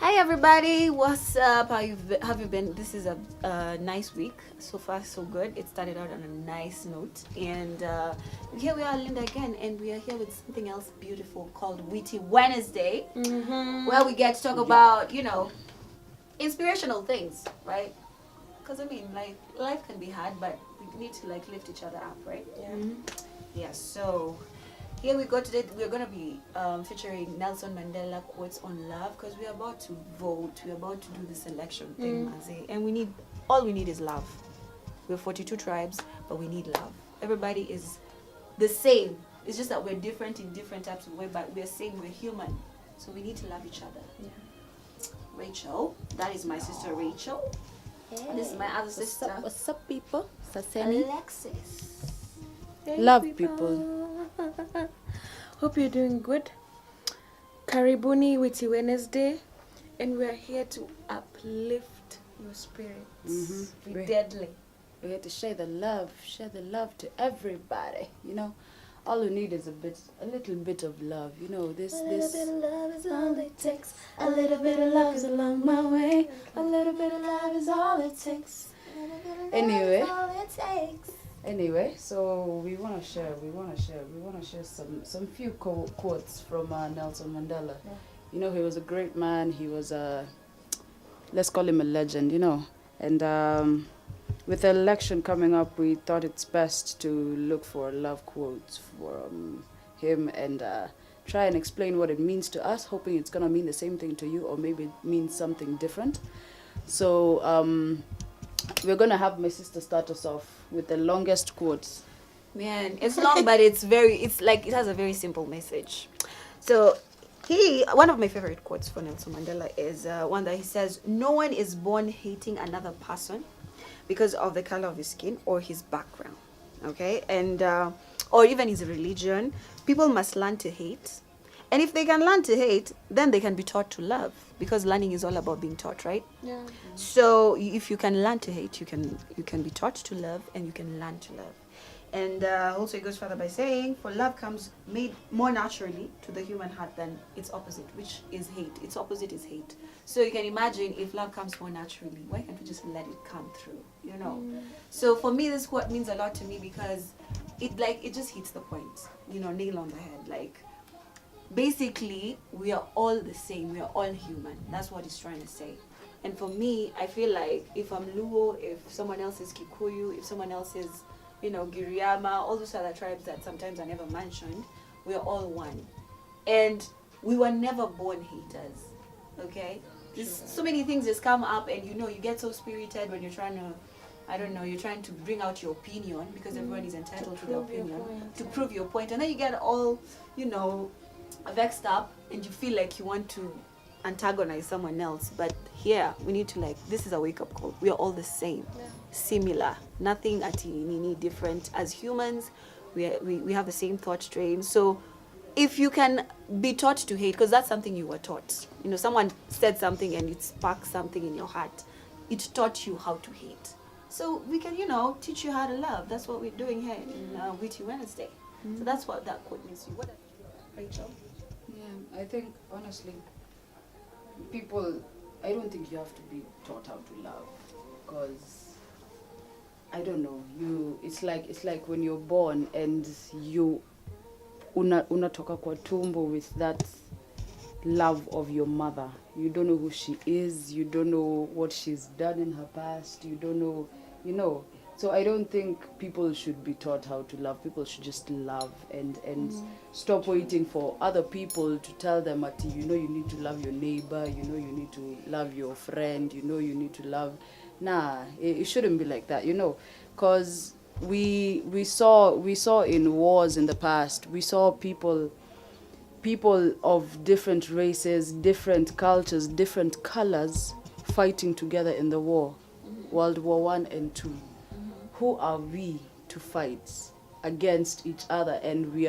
Hi everybody, what's up? Have you been? This is a nice week. So far, so good. It started out on a nice note, and here we are, Linda again, and we are here with something else beautiful called Witty Wednesday, where we get to talk about inspirational things, right? Because I mean, like life can be hard, but we need to like lift each other up, right? Yeah. Yeah. So here we go today. We're going to be featuring Nelson Mandela quotes on love because we're about to vote. We're about to do the selection thing, Mazi. And all we need is love. We're 42 tribes, but we need love. Everybody is the same. It's just that we're different in different types of way, but we're same, we're human. So we need to love each other. Yeah. Rachel, that is my sister Rachel. Hey. This is my other sister. What's up, people? Saseni. Alexis. Love people. Hope you're doing good. Karibuni Witty Wednesday, and we're here to uplift your spirits. Be deadly. We're here to share the love to everybody. You know, all we need is a little bit of love. You know, this. A little bit of love is all it takes. A little bit of love is along my way. A little bit of love is all it takes. Anyway. All it takes. Anyway, so we want to share some few quotes from Nelson Mandela. Yeah. You know, he was a great man. He was let's call him a legend. You know, and with the election coming up, we thought it's best to look for love quotes from him and try and explain what it means to us, hoping it's gonna mean the same thing to you, or maybe it means something different. So we're gonna have my sister start us off with the longest quotes. Man, it's long, but it's like it has a very simple message. So one of my favorite quotes for Nelson Mandela is one that he says, "No one is born hating another person because of the color of his skin or his background." Okay, and or even his religion. People must learn to hate, and if they can learn to hate, then they can be taught to love, because learning is all about being taught, right? Yeah. So if you can learn to hate, you can be taught to love, and you can learn to love. And also it goes further by saying, for love comes made more naturally to the human heart than its opposite, which is hate. Its opposite is hate. So you can imagine, if love comes more naturally, why can't we just let it come through, you know? So for me, this quote means a lot to me because it just hits the point, nail on the head. Like, basically, we are all the same. We are all human. That's what he's trying to say. And for me, I feel like if I'm Luo, if someone else is Kikuyu, if someone else is, Giriama, all those other tribes that sometimes are never mentioned, we are all one. And we were never born haters, okay? So many things just come up, and you get so spirited when you're trying to, you're trying to bring out your opinion, because everyone is entitled to their opinion, to prove your point. And then you get all, vexed up, and you feel like you want to antagonize someone else. But here we need to, this is a wake-up call. We are all the same, similar, nothing ati different. As humans, we have the same thought train. So if you can be taught to hate, because that's something you were taught, someone said something and it sparked something in your heart, it taught you how to hate. So we can teach you how to love. That's what we're doing here in Witty Wednesday. So that's what that quote means to you. What, Rachel? Yeah, I think honestly, I don't think you have to be taught how to love, because I don't know, it's like when you're born and you unatoka kwa tumbo with that love of your mother. You don't know who she is, you don't know what she's done in her past, you don't know, So I don't think people should be taught how to love. People should just love and stop waiting for other people to tell them that, you need to love your neighbor, you need to love your friend, you need to love. Nah, it shouldn't be like that, because we saw in wars in the past, we saw people of different races, different cultures, different colors fighting together in the war, World War I and II. Who are we to fight against each other? And we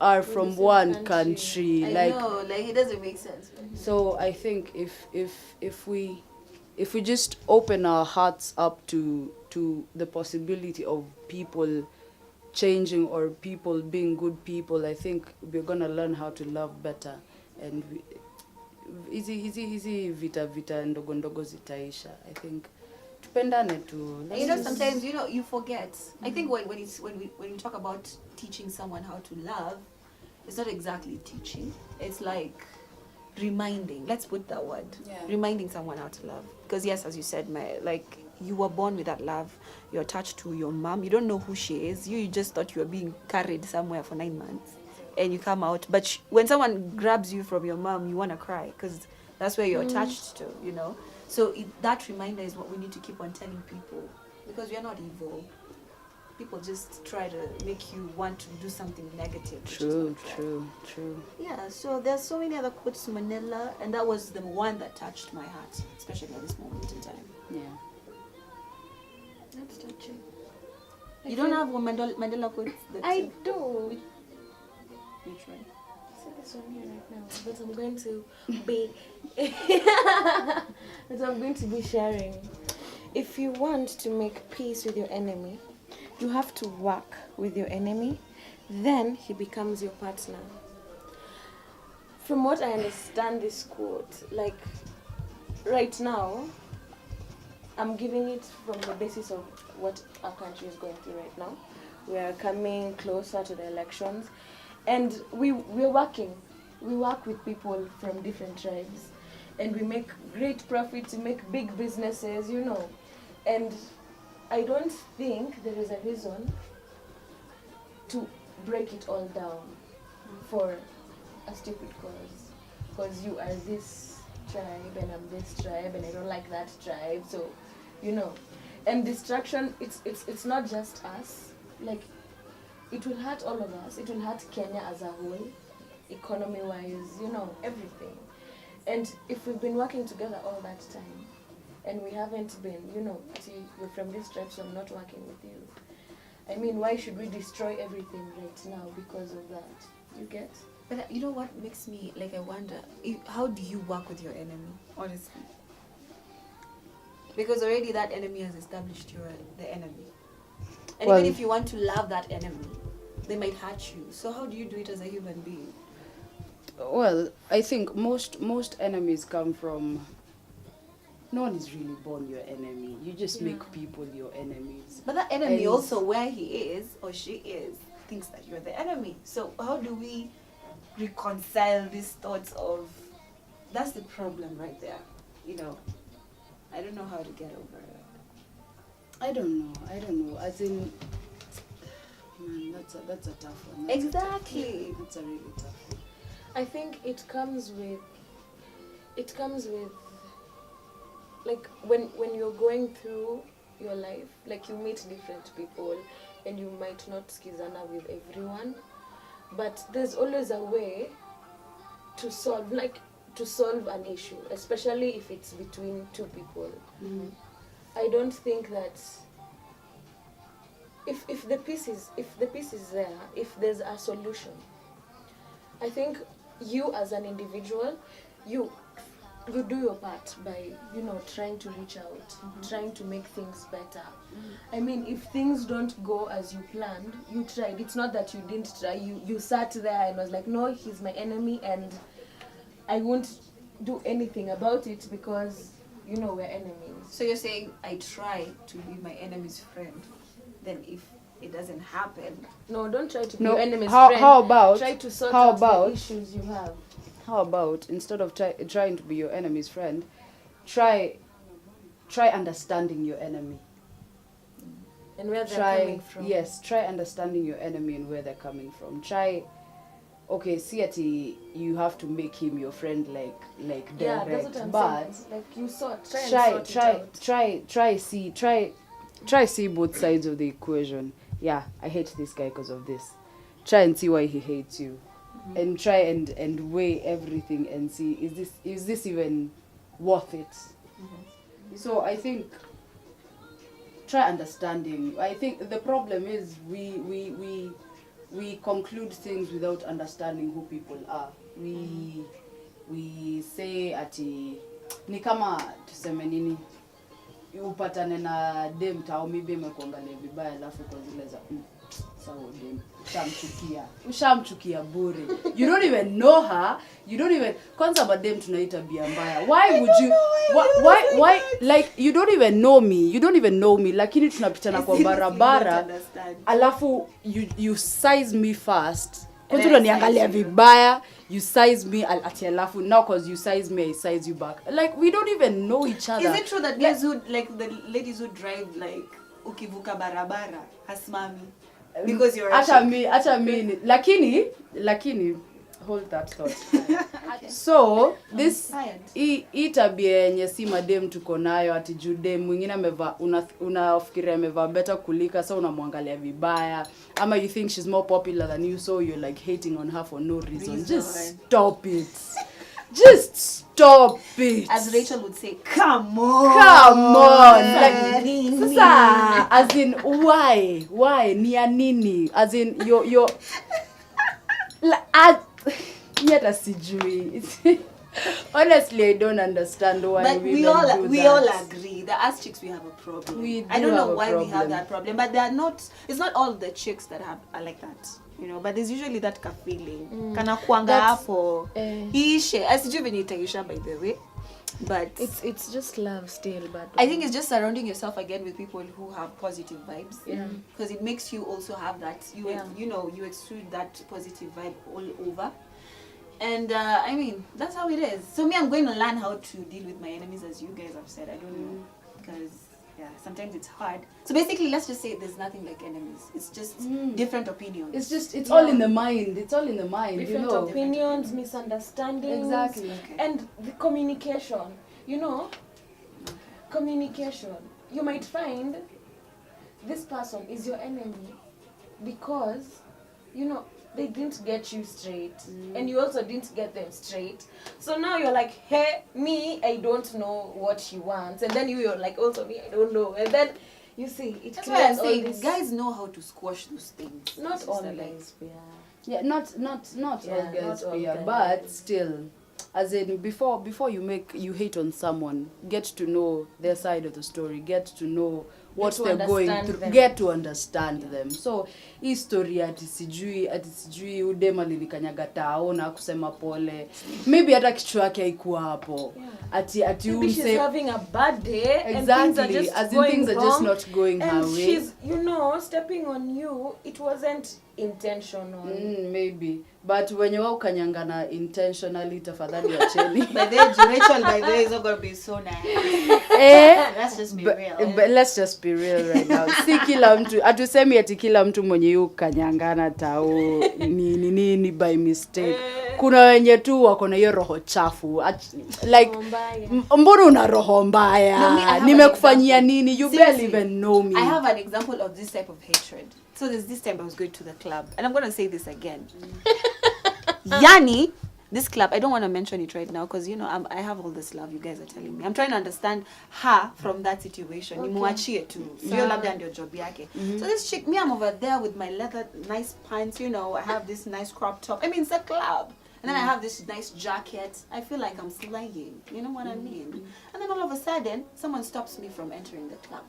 are from one country. I know, it doesn't make sense. So I think if we just open our hearts up to the possibility of people changing or people being good people, I think we're gonna learn how to love better, and hizi vita ndogo zitaisha. I think tupendane tu. Sometimes you forget. I think when we talk about teaching someone how to love, it's not exactly teaching. It's like reminding. Let's put that word. Yeah. Reminding someone how to love. Because yes, as you said, you were born with that love. You're attached to your mom. You don't know who she is. You just thought you were being carried somewhere for 9 months, and you come out. But when someone grabs you from your mom, you want to cry because that's where you're attached to. So that reminder is what we need to keep on telling people, because we are not evil. People just try to make you want to do something negative. True. Yeah, so there's so many other quotes, Manila, and that was the one that touched my heart, especially at this moment in time. Yeah. That's touching. You don't have one Mandela quote? I do. Which one? I said this one here right now, but I'm going to be sharing. If you want to make peace with your enemy, you have to work with your enemy, then he becomes your partner. From what I understand this quote, like right now, I'm giving it from the basis of what our country is going through right now. We are coming closer to the elections, and we're working. We work with people from different tribes, and we make great profits, we make big businesses, and I don't think there is a reason to break it all down for a stupid cause. Because you are this tribe and I'm this tribe and I don't like that tribe, so And distraction, it's not just us. Like, it will hurt all of us. It will hurt Kenya as a whole, economy-wise, everything. And if we've been working together all that time, and we haven't been, you're from this tribe, so I'm not working with you. I mean, why should we destroy everything right now because of that? You get? But you know what makes me, I wonder, how do you work with your enemy, honestly? Because already that enemy has established you're the enemy. And even if you want to love that enemy, they might hurt you. So how do you do it as a human being? Well, I think most enemies come from... No one is really born your enemy. You just make people your enemies. But that enemy also, where he is or she is, thinks that you're the enemy. So how do we reconcile these thoughts of... That's the problem right there. I don't know how to get over it. I don't know. As in, man, that's a tough one. Exactly. That's a really tough one. I think it comes with like when you're going through your life, like you meet different people and you might not skizana with everyone, but there's always a way to solve an issue, especially if it's between two people. Mm-hmm. I don't think that if the peace is there, if there's a solution, I think you as an individual, you do your part by trying to reach out, trying to make things better. I mean, if things don't go as you planned, you tried. It's not that you didn't try. You sat there and was like, no, he's my enemy and I won't do anything about it because we're enemies. So you're saying I try to be my enemy's friend, then if it doesn't happen... No, don't try to be your enemy's friend. How about... Try to sort out the issues you have. How about, instead of trying to be your enemy's friend, try understanding your enemy. And where they're coming from. Yes, try understanding your enemy and where they're coming from. See, you have to make him your friend like direct. Yeah, that's what I'm but saying. Like you try see both sides of the equation. Yeah, I hate this guy because of this. Try and see why he hates you. Mm-hmm. And try and weigh everything and see is this even worth it? Mm-hmm. So I think try understanding. I think the problem is we conclude things without understanding who people are. We say ati ni kama tuseme nini upatane na dem tao maybe imekuangalia vibaya alafu kwa zile za So then ushamchukia bure. You don't even know her. You don't even kwanza madem tunaita bia mbaya. Why would you why like you don't even know me lakini tunapitana kwa barabara alafu you size me fast. Kwanza unaniangalia vibaya, you size me ati alafu now cause you size me I size you back. Like we don't even know each other. Is it true that guys who like the ladies who drive like ukivuka barabara hasimami because you're acha me lakini hold that thought. So this tabia yenye si madem tuko nayo ati jude mwingine ameva unafikiria ameva better kulika so unamwangalia vibaya ama you think she's more popular than you so you're like hating on her for no reason. Just stop it. Just stop it. As Rachel would say, come on. Like, sasa, as in, why? Ni ya nini? As in, you're yeta sijui. Honestly, I don't understand why but we all agree that as chicks we have a problem. I don't know why we have that problem, but it's not all the chicks that are like that. You know, but there's usually that feeling. Kana kuanga hapo. Ishe. Asijui venye itaisha by the way. But it's just love still, but I think it's just surrounding yourself again with people who have positive vibes. Yeah. Because it makes you also have that you exude that positive vibe all over. And I mean, that's how it is. So me, I'm going to learn how to deal with my enemies, as you guys have said. I don't know, because sometimes it's hard. So basically, let's just say there's nothing like enemies. It's just different opinions. It's all in the mind. It's all in the mind. Different opinions, misunderstandings. Exactly. Okay. And the communication. Communication. You might find this person is your enemy because, they didn't get you straight and you also didn't get them straight. So now you're like, hey, me, I don't know what she wants. And then you're like, also me, I don't know. And then, you see, that's why I'm saying guys know how to squash those things. Not all guys, yeah, not all guys, but still, as in before you hate on someone, get to know their side of the story, get to know what they're going through, get to understand them. So hii story ati sijui udema lilikanyaga tao na kusema pole, maybe hata kichwa yake haikuwa hapo, ati maybe she's having a bad day, exactly, and things are just not going her way, she's stepping on you. It wasn't intentional. Maybe, but when you walk kanyangana intentionally, tafadhali acheni. Rachel, by the way, is not going to be so nice. Let's just be real. But let's just be real right now. Si kila mtu, atusemi ati kila mtu mwenye yu kanyangana tao ni by mistake. Kuna wenye tu wako na hiyo roho chafu. Like, mbona una roho mbaya? Nimekufanyia nini? You barely even know me. I have an example of this type of hatred. So there's this time I was going to the club, and I'm going to say this again. Yani, this club, I don't want to mention it right now because, I have all this love you guys are telling me. I'm trying to understand her from that situation. Nimuachie tu. Sio labda ndio job yake. So this chick, me, I'm over there with my leather, nice pants, I have this nice crop top. I mean, it's a club. And then I have this nice jacket. I feel like I'm slaying. You know what I mean? And then all of a sudden, someone stops me from entering the club.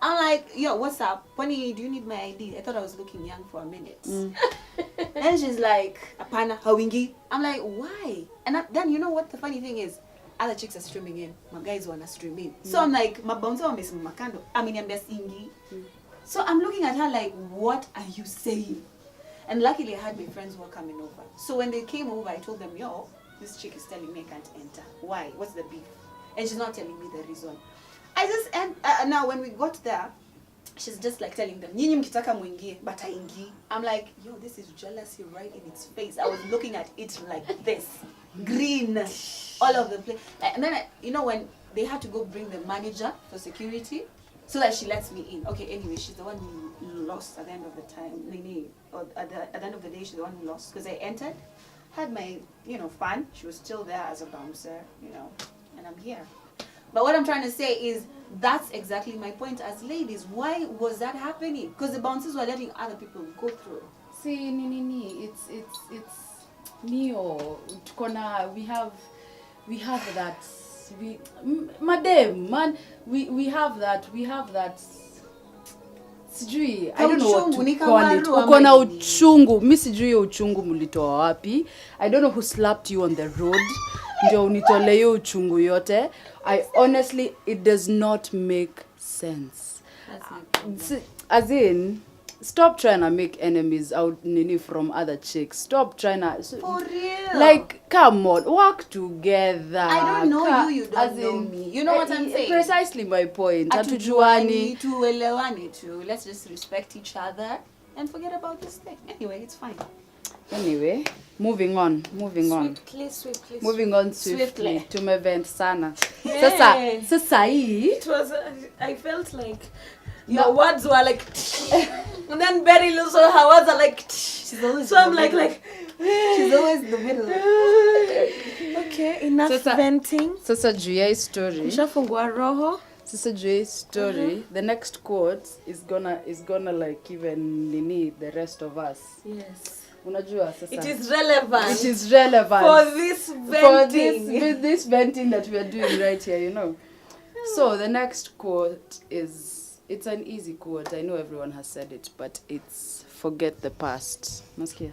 I'm like, yo, what's up? Pony, do you need my ID? I thought I was looking young for a minute. And she's like, apana, hawingi. I'm like, why? And then you know what the funny thing is? Other chicks are streaming in. My guys wanna stream in. So I'm like, mabounce wa mesimama kando. Ameniambia singi. So I'm looking at her like, what are you saying? And luckily I had my friends who were coming over. So when they came over, I told them, yo, this chick is telling me I can't enter. Why? What's the beef? And she's not telling me the reason. Now when we got there, she's just like telling them, nyinyi mkitaka muingie, but haingii. I'm like, yo, this is jealousy right in its face. I was looking at it like this. Green. All over the place. And then, when they had to go bring the manager for security, so that she lets me in. Okay, anyway, she's the one who lost at the end of the time. Or at the end of the day, she's the one who lost. Because I entered, had my, fun. She was still there as a bouncer, and I'm here. But what I'm trying to say is that's exactly my point as ladies. Why was that happening? Because the bouncers were letting other people go through. See, it's Neo. We have that. We have that sijui I don't know what Uchungu, ni to call it. kama Uko na nini? uchungu, mimi sijui hiyo uchungu mlitoa wapi. I don't know who slapped you on the road ndio unitole hiyo uchungu yote. I honestly, it does not make sense. As in, stop trying to make enemies out from other chicks. Stop trying to For real. like, come on, work together. I don't know Ka- you don't as know in, me. You know what I'm saying? Precisely my point. Hatujuani, tuelewani tu. Let's just respect each other and forget about this thing. Anyway, it's fine. Anyway, moving on. Swiftly. Moving on swiftly. Tumevent sana. Yes. Sasa hii It was, I felt like your words were like, and then Berry also her words are like, She's always so in I'm the like, middle. She's always in the middle. okay, enough Sasa- venting. Sasa juu ya hii story. Nishafungua roho. Sasa juu ya hii story, the next quote is gonna like even nini the rest of us. Yes. Unajua sasa. It is relevant. It is relevant for this venting. for this venting that we are doing right here, you know. So the next quote it's an easy quote. I know everyone has said it, but it's forget the past. Nasikia?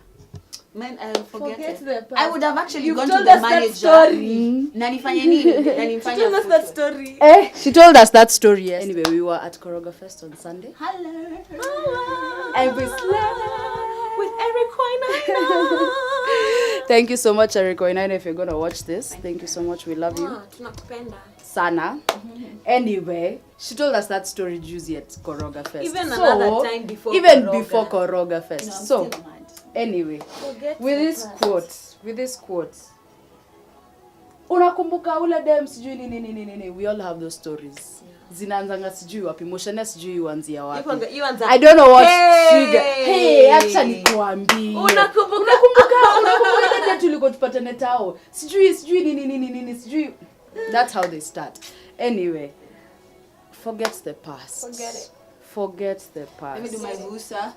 Man, I forget it. the past. I would have actually You've gone to told the us that manager. story. Na nifanye nini? Na She nimfanye told us photo. that story. She told us that story yes. Anyway, we were at Koroga Fest on Sunday. Hello. And we slept With Eric Wainaina. Thank you so much, Eric Wainaina, if you're going to watch this. Thank you so much. We love you. Tunakupenda. Sana. Anyway, she told us that story juicy at Koroga Fest. Even another time before Even Koroga. before Koroga Fest. No, I'm So, still mad. anyway, Forget with the this past. quote, unakumbuka ule dem sijui nini, we all have those stories. Zinaanzanga sijui wapi, moshana sijui uanzia wapi. I don't know what trigger. Hey, acha nikuambie. Unakumbuka ile day tulikuwa tupatane tao. Sijui nini, sijui. That's how they start. Anyway, forget the past. Forget the past. Let me do my vusa.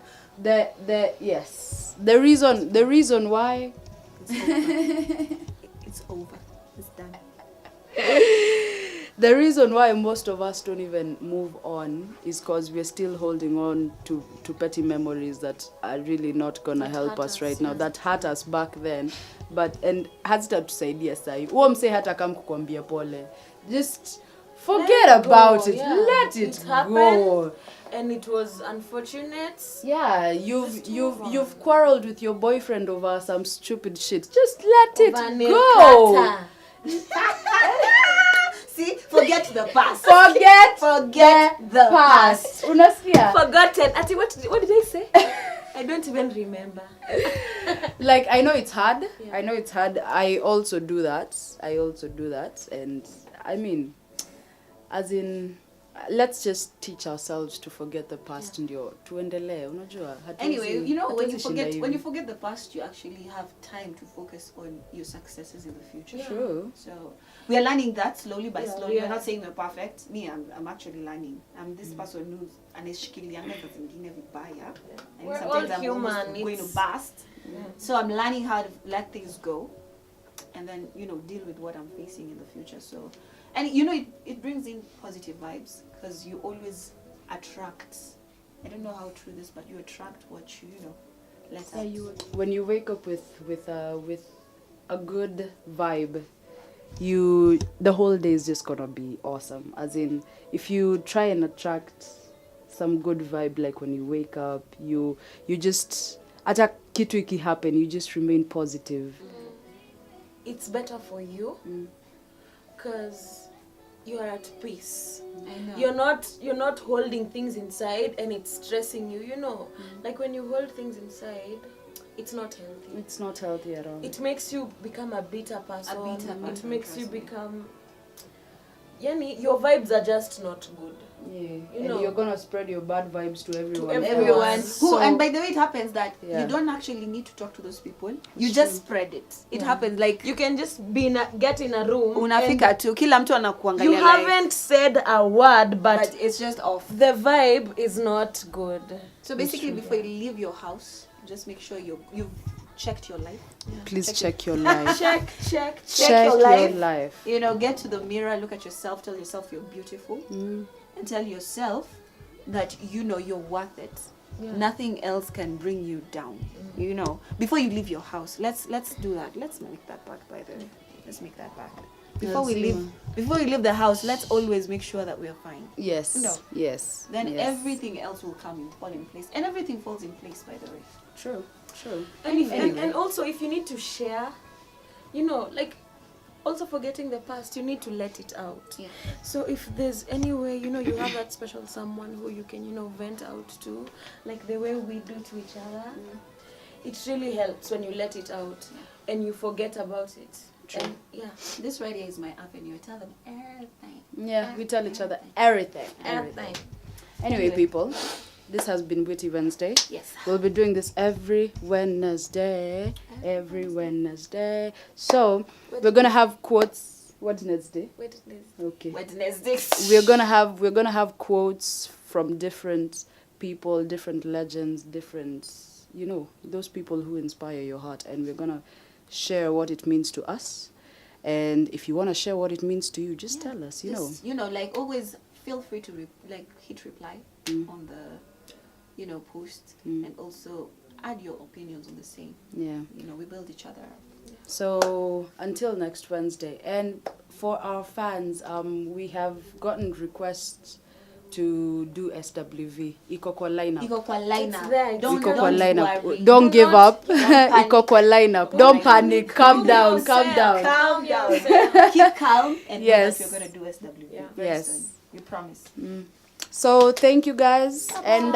Yes. The reason why It's over. It's done. the reason why most of us don't even move on is because we're still holding on to petty memories that are really not gonna help us right now. That hurt us back then, and hazitatusaidia sahi. Huo msee hata kama kukwambia pole. Just forget about it. Yeah. Let it go. Happened, and it was unfortunate. Yeah, Just move on. you've quarreled with your boyfriend over some stupid shit. Just let it Vanilla go. Carter. See? Forget the past. Forget the past. Unasikia? Forgotten. Ati, what did I say? I don't even remember. Like, I know it's hard. Yeah. I know it's hard. I also do that. And I mean, as in, let's just teach ourselves to forget the past ndio tuendelee. Unajua? Anyway, you know, when hatuwezi shinda you hivi. forget the past, you actually have time to focus on your successes in the future. Yeah. True. So we are learning that slowly by Yeah, slowly. yeah. We're not saying we're perfect. Me, I'm actually learning. I'm this person who's anashikilianga za zingine vibaya. And We're sometimes all I'm human. almost going to It's- burst. So I'm learning how to let things go, and then deal with what I'm facing in the future. So, and it brings in positive vibes because you always attract. I don't know how true this, but you attract what you let out. When you wake up with a good vibe, the whole day is just gonna be awesome. As in, if you try and attract some good vibe, like when you wake up, you just hata kitu iki happen, you just remain positive. It's better for you because you are at peace. I know. You're not holding things inside and it's stressing you. Like when you hold things inside, it's not healthy. It's not healthy at all. It makes you become a bitter person. It person, makes you trust me. become. Your vibes are just not good. Yeah, You know. you're gonna spread your bad vibes to everyone. Everyone So- and by the way, it happens that Yeah. you don't actually need to talk to those people. You just spread it. It happens like You can just get in a room. unafika tu kila mtu and anakuangalia you like, haven't said a word, but but it's just off. the vibe is not good. So basically, before you leave your house, just make sure you've checked your life. Please check your life. Check. Check your your life. life. Get to the mirror, look at yourself, tell yourself you're beautiful, and tell yourself that you know you're worth it. Yeah. Nothing else can bring you down. You know, before you leave your house, let's do that. Let's make that back, by the way. Let's make that back. Before we leave the house, let's always make sure that we are fine. Yes. No. Yes. Then yes. everything else will fall in place, and everything falls in place, by the way. True. And also, if you need to share, you know, like, also forgetting the past, you need to let it out. Yeah. So if there's any way, you know, you have that special someone who you can, you know, vent out to, like the way we do to each other, it really helps when you let it out and you forget about it. True. And, yeah. This right here is my avenue. I tell them everything. Yeah, we tell each other everything. Everything. Anyway, people, this has been Witty Wednesday. Yes. We'll be doing this every Wednesday. Every Wednesday. So, we're going to have quotes. What's Wednesday? Okay. Wednesday. We're gonna have quotes from different people, different legends, different, you know, those people who inspire your heart, and we're gonna share what it means to us. And if you want to share what it means to you, just tell us, you know. You know, like, always feel free to hit reply on the, you know, post, and also add your opinions on the same. Yeah. You know, we build each other up. So until next Wednesday, and for our fans, we have gotten requests to do SWV. Iko kwa lineup. It's there. Don't lineup. worry. Don't give up. panic. Iko kwa lineup. Don't panic. Calm down. Calm down. Calm down. Keep calm and know that you're gonna do SWV. Very soon. We promise. So thank you guys, and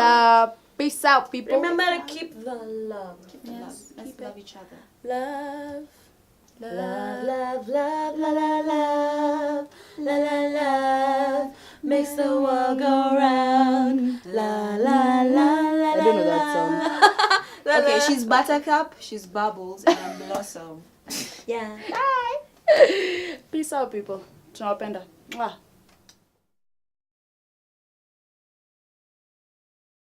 peace out, people. Remember to keep the love. Keep the love. Let's love each other. Love. Love, love, la la love, la la love makes the world go round. La la la la. I don't know that song. Okay, she's Buttercup, she's Bubbles, and I'm Blossom. Yeah. Peace out, people. Tunawapenda. Mwah.